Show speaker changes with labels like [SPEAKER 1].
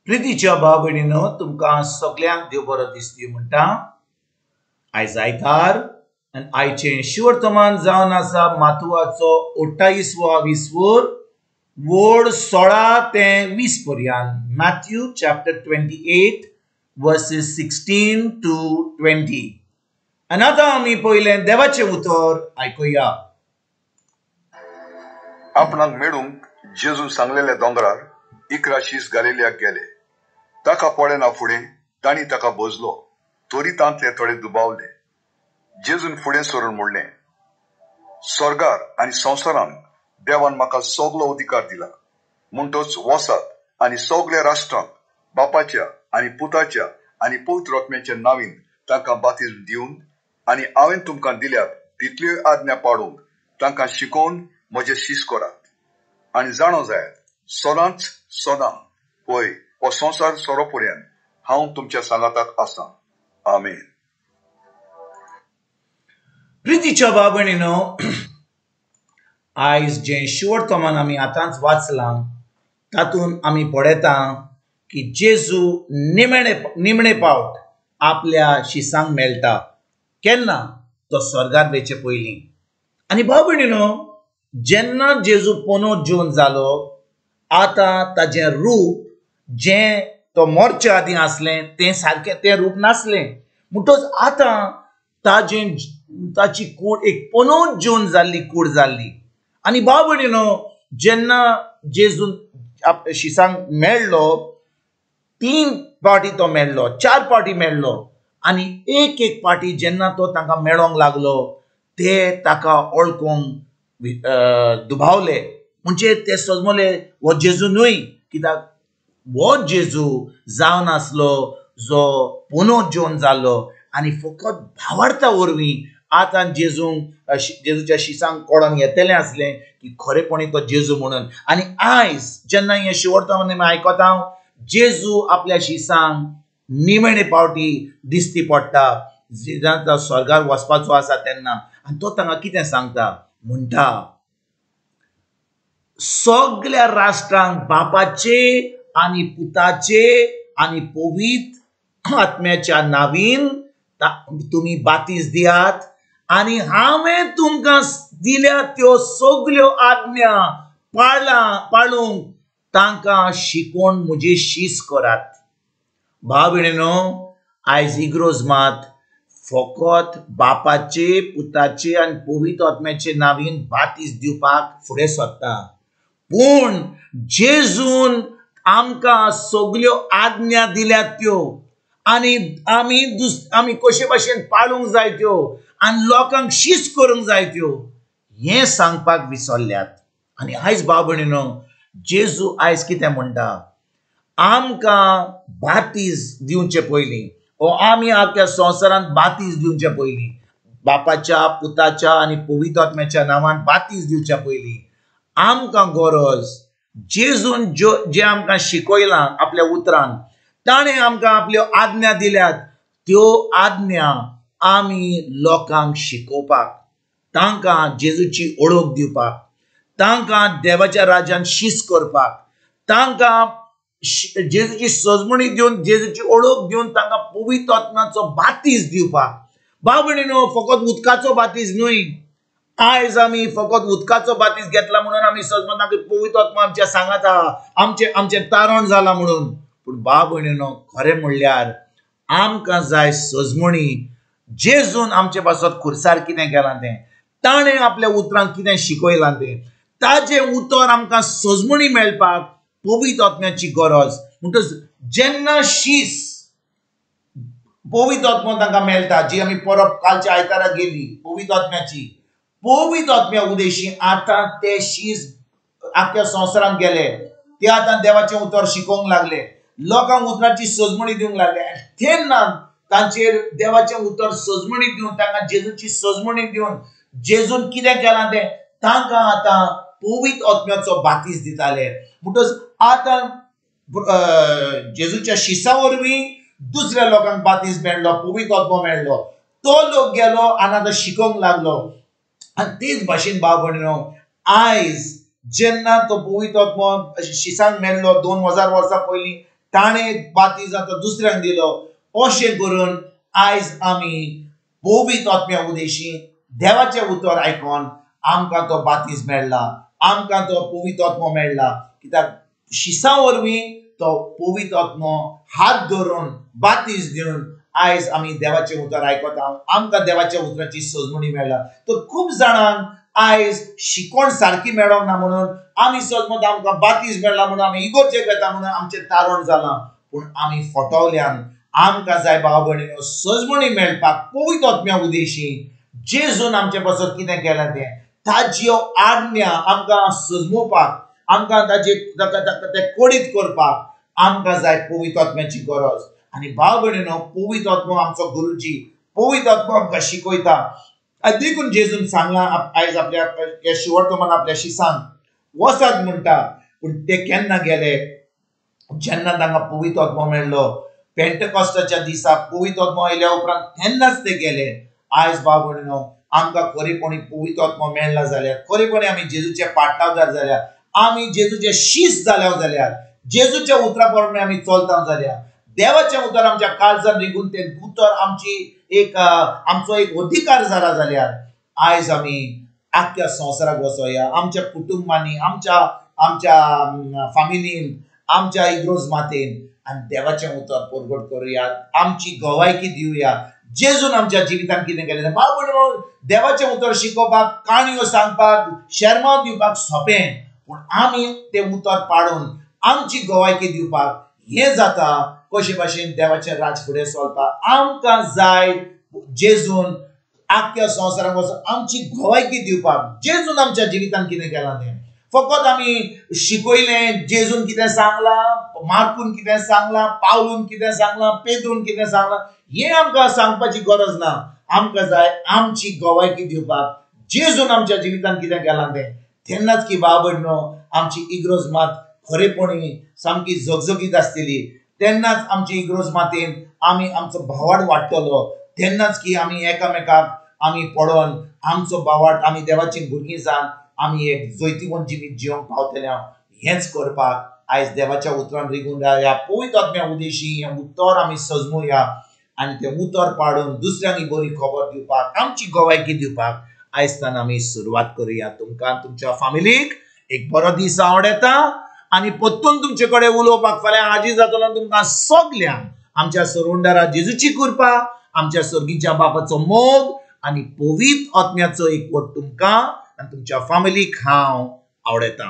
[SPEAKER 1] प्रितीच्या भाव भयणीनो, तुमकां सगळ्यांक देव बरो दीस दिवं म्हणटा. आयज आयतार आनी आयचें शिवर्तमान जावन आसा मातुवाचो 28वा विसवोर वोड 16 ते 20 पर्यंत. Matthew chapter 28 versus 16 to 20. आनी आतां आमी पयलें देवाचें उतर आयकुया.
[SPEAKER 2] आपणाक मेळूंक जेजू सांगलेल्या दोंगरार 11 शीस गलिल्याक गेले. ताका पळयना फुडें तांणी ताका भोजलो, तरी तांतले थोडे दुबावले. जेजून फुडें सरून म्हणलें, स्वर्गार आनी संवसारांत देवान म्हाका सगलो अधिकार दिला. म्हणटच वसात आनी सगल्या राष्ट्रांक बापाच्या आनी पुताच्या आनी पवित्र आत्म्याच्या नांवीन तांकां बातिज्म दिवन आनी हांवें तुमकां दिल्यात तितल्यो आज्ञा पाळूंक तांकां शिकोवन म्हजे शीस करात. आनी जाणो जायात, सदांच सदां पळय हो संवसार सोरोपर्यंत हांव तुमच्या सांगाताक आसां. आमेन.
[SPEAKER 1] प्रितीच्या भाव भयणीनो, आयज जें शिवर्तमान आमी आतांच वाचलां तातूंत आमी पळयता की जेजू निमणे फावट आपल्या शिसांक मेळटा. केन्ना? तो स्वर्गार वयचे पयलीं. आनी भाव भयणीनो, जेन्ना जेजू पोंदो जेवन जालो, आतां ताजें रूप जें तो मोरच्या आदीं आसलें तें सारकें तें रूप नासलें. म्हणटच आतां ताची कूड एक पोंदो जेवन जाल्ली कूड जाल्ली. आनी भाव भयणीनो, जेन्ना जेजून शिसांक मेळ्ळो, 3 फावटी तो मेळ्ळो, 4 फावटी मेळ्ळो. आनी एक फावटी जेन्ना तो तांकां मेळोंक लागलो, ते ताका वळखूंक दुबावले. म्हणजे ते समजले हो जेजू न्हय, कित्याक हो जेजू जावन आसलो जो पोंदो जेवन जाल्लो. आनी फकत भावार्था वरवीं आतां जेजूच्या शिसांक कळोन येतलें आसलें की खरेपणी तो जेजू म्हणून. आनी आयज जेन्ना हें शिवर्तमान आमी आयकता, जेजू आपल्या शिसांक निमणे फावटी दिश्टी पडटा जेन्ना तो स्वर्गार वचपाचो आसा तेन्ना. आनी तो तांकां कितें सांगता? म्हणटा, सगल्या राष्ट्रांक बापाचे आनी पुताचे आनी पवित्र आत्म्याच्या नांवीन तुमी बातीज दियात आनी हांवें तुमकां दिल्या त्यो सगल्यो आज्ञा पाळूंक तांकां शिकोवन म्हजी शीस करात. भाव भयणीनो, आयज इग्रोज मात फकत बापाचे, पुताचे आनी पवित्र आत्म्याचे नांवीन बातीज दिवपाक फुडें सरता. पूण जेजून आमकां सगल्यो आज्ञा दिल्यात त्यो आनी आमी कशे भाशेन पाळूंक जाय त्यो आनी लोकांक शीस करूंक जाय त्यो, हें सांगपाक विसरल्यात. आनी आयज भाव भयणीनो, जेजू आयज कितें म्हणटा? आमकां बातीज दिवचे पयलीं, आमी आख्या संवसारांत बातीज दिवचे पयलीं, बापाच्या, पुताच्या आनी पवित्र आत्म्याच्या नांवान बातीज दिवच्या पयलीं आमकां गरज जेजून जें आमकां शिकयलां आपल्या उतरान, ताणें आमकां आपल्यो आज्ञा दिल्यात, त्यो आज्ञा आमी लोकांक शिकोवपाक, तांकां जेजूची ओळख दिवपाक, तांकां देवाच्या राज्यान शीस करपाक, तांकां जेजूची सजमणी दिवन, जेजूची ओळख दिवन तांकां पवित्र आत्म्याचो बातीज दिवपाक. भाव भयणीनो, फकत उदकाचो बातीज न्हय. आयज आमी फकत उदकाचो बातीज घेतला म्हणून आमी समजता की पवित्र आत्मा आमच्या सांगात आहा, आमचें तारण जालां म्हणून. पूण भाव भयणीनो, खरें म्हणल्यार आमकां जाय सजमणी. जेजून आमचे पासत खुर्सार कितें केलां तें, ताणें आपल्या उतरांक कितें शिकयलां तें, ताजें उतर आमकां सजमणी मेळपाक पवित्र आत्म्याची गरज. म्हणटच जेन्ना शीस पवित्र आत्मा तांकां मेळटा, जी आमी परब कालच्या आयतारा गेली पवित्र आत्म्याची, पवित्र आत्म्या उदेशी आतां ते शीस आख्या संवसारांत गेले. ते आतां देवाचें उतर शिकोवंक लागले, लोकांक उतराची सजमणी दिवंक लागले. तेन्ना तांचेर देवाचें उतर सजमणी दिवन, तांकां जेजूची सजमणी दिवन, जेजून कितें केलां तें तांकां आतां पवित्र आत्म्याचो बातीज दिताले. म्हणटच आतां जेजूच्या शिसा वरवीं दुसऱ्या लोकांक बातीज मेळ्ळो, पवित्र आत्मो मेळ्ळो. तो लोक गेलो आनी आतां शिकोवंक लागलो. आनी तेच भाशेन भाव भयणीनो, आयज जेन्ना तो पवित्र आत्मो शिसांक मेळ्ळो 2000 वर्सां पयलीं, ताणे बातीज आतां दुसऱ्यांक दिलो. अशें करून आयज आमी पवित्र आत्म्या उदेशी देवाचें उतर आयकोन आमकां तो बातीज मेळ्ळा, आमकां तो पवित्र आत्मो मेळ्ळा. कित्याक शिसा वरवीं तो पवित्र आत्मो हात धरून बातीज दिवन आयज आमी देवाचें उतर आयकता. आमकां देवाच्या उतराची सजमणी मेळ्ळा. तर खूब जाणांक आयज शिकोण सारकी मेळोंक ना म्हणून आमी सजमत आमकां बातीज मेळ्ळा म्हणून आमी इगोर्जेक येता म्हणून आमचें तारण जालां. पूण आमी फटवल्यान आमकां जाय भाव भयणीनो सजमणी मेळपाक पवित्र आत्म्या उदेशी जेजून आमचे पासत कितें केलें तें ताज्यो आज्ञा आमकां सजमोवपाक, आमकां ते कोडीत करपाक आमकां जाय पवित्र आत्म्याची गरज. आनी भाव भयणीनो पवित्र आत्मो आमचो गुरुजी, पवित्र आत्मो आमकां शिकयता. देखून जेजून सांगलां आयज आपल्या शिवर्थमान आपल्या शिसांक वसात म्हणटा. पूण ते केन्ना गेले जेन्ना तांकां पवित्र आत्मो मेळ्ळो. पेंटकॉस्टाच्या दिसा पवित्र आत्मो आयल्या उपरांत तेन्नाच ते गेले. आयज भाव भयणीनो आमकां खरेपणी पवित्र आत्मो मेळ्ळा जाल्यार, खरेपणी आमी जेजूचे पाटलावदार जाल्यार, आमी जेजूचे शीश जाल्या जाल्यार, जेजूच्या उतरा प्रमाणे आमी चलता जाल्यार, देवाचें उतर आमच्या काळजान रिगून ते उतर आमचो एक अधिकार जाला जाल्यार आयज आमी आख्या संवसाराक वचोया, आमच्या कुटुंबांनी, आमच्या फामिलीन, आमच्या इग्रोज मातेन आनी देवाचें उतर परगट करुया, आमची गवायकी दिवया. जेजून आमच्या जिवितांत कितें केलें भाव भयणीनो, देवाचें उतर शिकोवपाक, काणयो सांगपाक, शर्माव दिवपाक सोंपें. पूण आमी तें उतर पाडून आमची गवायकी दिवपाक हें जाता कशे भाशेन देवाचें राज फुडें चलपाक. आमकां जाय जेजून आख्या संवसाराक वचून आमची गवायकी दिवपाक. जेजून आमच्या जिवितांत कितें केलां तें फकत आमी शिकयलें. जेजून कितें सांगलां, मार्कून कितें सांगलां, पावलून कितें सांगलां, पेद्रून कितें सांगलां हें आमकां सांगपाची गरज ना. आमकां जाय आमची गवायकी दिवपाक जेजून आमच्या जिवितांत कितें केलां तें. तेन्नाच की भाव भयणीनो आमची इग्रोज मात खरेपणी सामकी जगजगीत आसतली. तेन्नाच आमची इग्रोज मातेन आमी आमचो भावार्थ वाडटलो. तेन्नाच की आमी एकामेकाक आमी पडोवन आमचो भावार्थ आमी देवाची भुरगीं जावन आमी एक जैतिवंत जिवीत जिवंक पावतले. हेंच करपाक आयज देवाच्या उतरान रिगून रावया. पवित्र आत्म्या उदेशी हें उतर आमी सजमुया आनी तें उतर पाडून दुसऱ्यांक बरी खबर दिवपाक, आमची गवायकी दिवपाक आयजतान आमी सुरवात करुया. तुमकां तुमच्या फामिलीक एक बरो दीस आवडेता आनी परतून तुमचे कडेन उलोवपाक फाल्यां हाजीर जातलो. तुमकां सगल्यांक आमच्या सरवंडारा जेजूची कृपा, आमच्या सर्गीच्या बापाचो मोग आनी पवित्र आत्म्याचो एकवट तुमकां आनी तुमच्या फामिलीक हांव आवडेता.